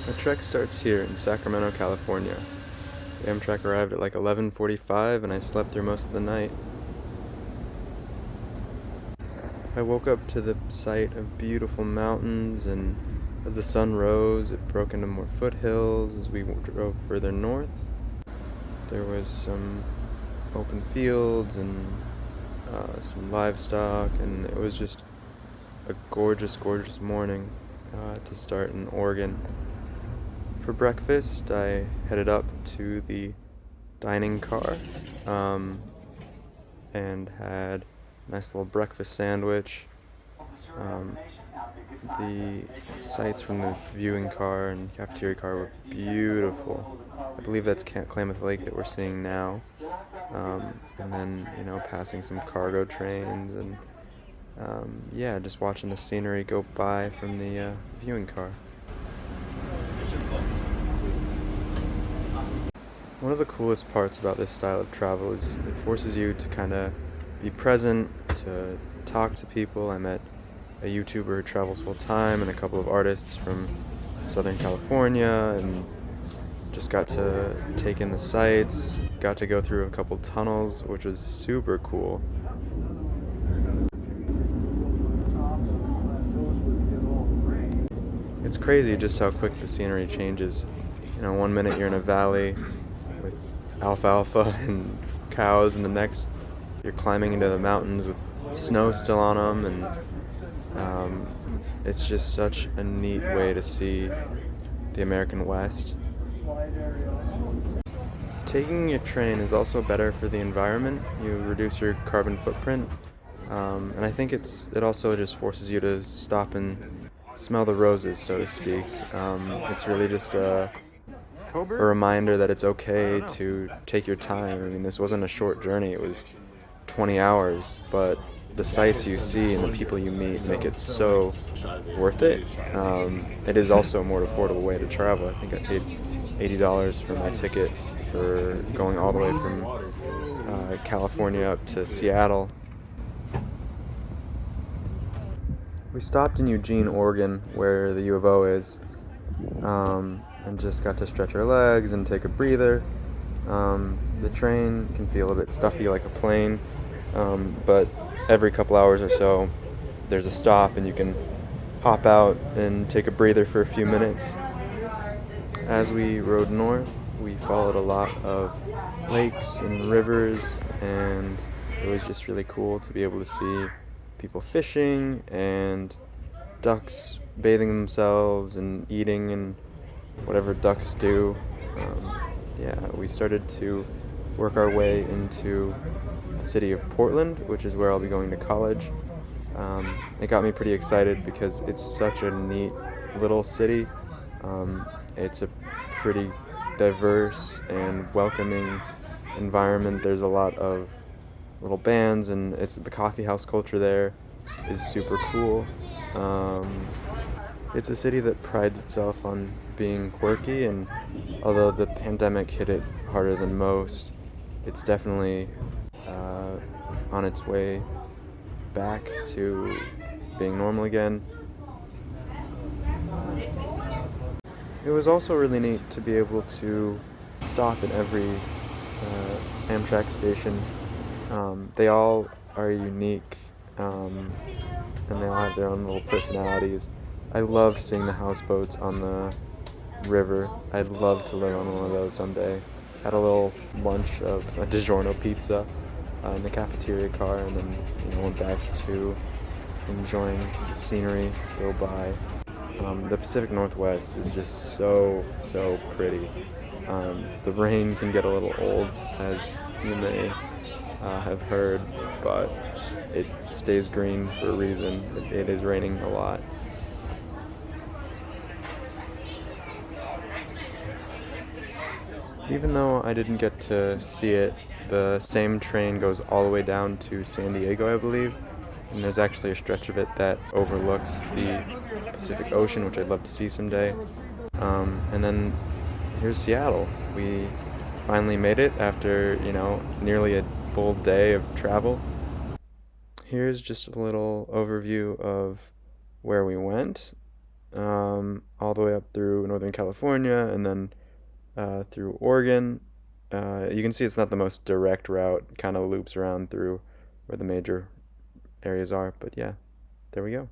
The trek starts here in Sacramento, California. The Amtrak arrived at like 11:45 and I slept through most of the night. I woke up to the sight of beautiful mountains, and as the sun rose, it broke into more foothills as we drove further north. There was some open fields and some livestock, and it was just a gorgeous, gorgeous morning to start in Oregon. For breakfast, I headed up to the dining car and had a nice little breakfast sandwich. The sights from the viewing car and cafeteria car were beautiful. I believe that's Klamath Lake that we're seeing now. And then, passing some cargo trains and, just watching the scenery go by from the viewing car. One of the coolest parts about this style of travel is it forces you to kind of be present, to talk to people. I met a YouTuber who travels full time and a couple of artists from Southern California, and just got to take in the sights, got to go through a couple tunnels, which was super cool. It's crazy just how quick the scenery changes. 1 minute you're in a valley with alfalfa and cows, and the next you're climbing into the mountains with snow still on them, and it's just such a neat way to see the American West. Taking a train is also better for the environment. You reduce your carbon footprint, and I think it also just forces you to stop and smell the roses, so to speak. It's really just a reminder that it's okay to take your time. I mean, this wasn't a short journey, it was 20 hours, but the sights you see and the people you meet make it so worth it. It is also a more affordable way to travel. I think I paid $80 for my ticket for going all the way from California up to Seattle. We stopped in Eugene, Oregon, where the U of O is, and just got to stretch our legs and take a breather. The train can feel a bit stuffy like a plane, but every couple hours or so there's a stop and you can hop out and take a breather for a few minutes. As we rode north, we followed a lot of lakes and rivers, and it was just really cool to be able to see people fishing and ducks bathing themselves and eating and whatever ducks do. We started to work our way into the city of Portland, which is where I'll be going to college. It got me pretty excited because it's such a neat little city. It's a pretty diverse and welcoming environment. There's a lot of little bands, and the coffee house culture there is super cool. It's a city that prides itself on being quirky, and although the pandemic hit it harder than most, it's definitely on its way back to being normal again. It was also really neat to be able to stop at every Amtrak station. They all are unique, and they all have their own little personalities. I loved seeing the houseboats on the river. I'd love to live on one of those someday. Had a little lunch of a DiGiorno pizza in the cafeteria car, and then went back to enjoying the scenery go by. The Pacific Northwest is just so pretty. The rain can get a little old, as you may have heard, but it stays green for a reason. It is raining a lot. Even though I didn't get to see it, the same train goes all the way down to San Diego, I believe. And there's actually a stretch of it that overlooks the Pacific Ocean, which I'd love to see someday. And then here's Seattle. We finally made it after, nearly a full day of travel. Here's just a little overview of where we went. all the way up through Northern California and then through Oregon. You can see it's not the most direct route, kind of loops around through where the major areas are, but yeah, there we go.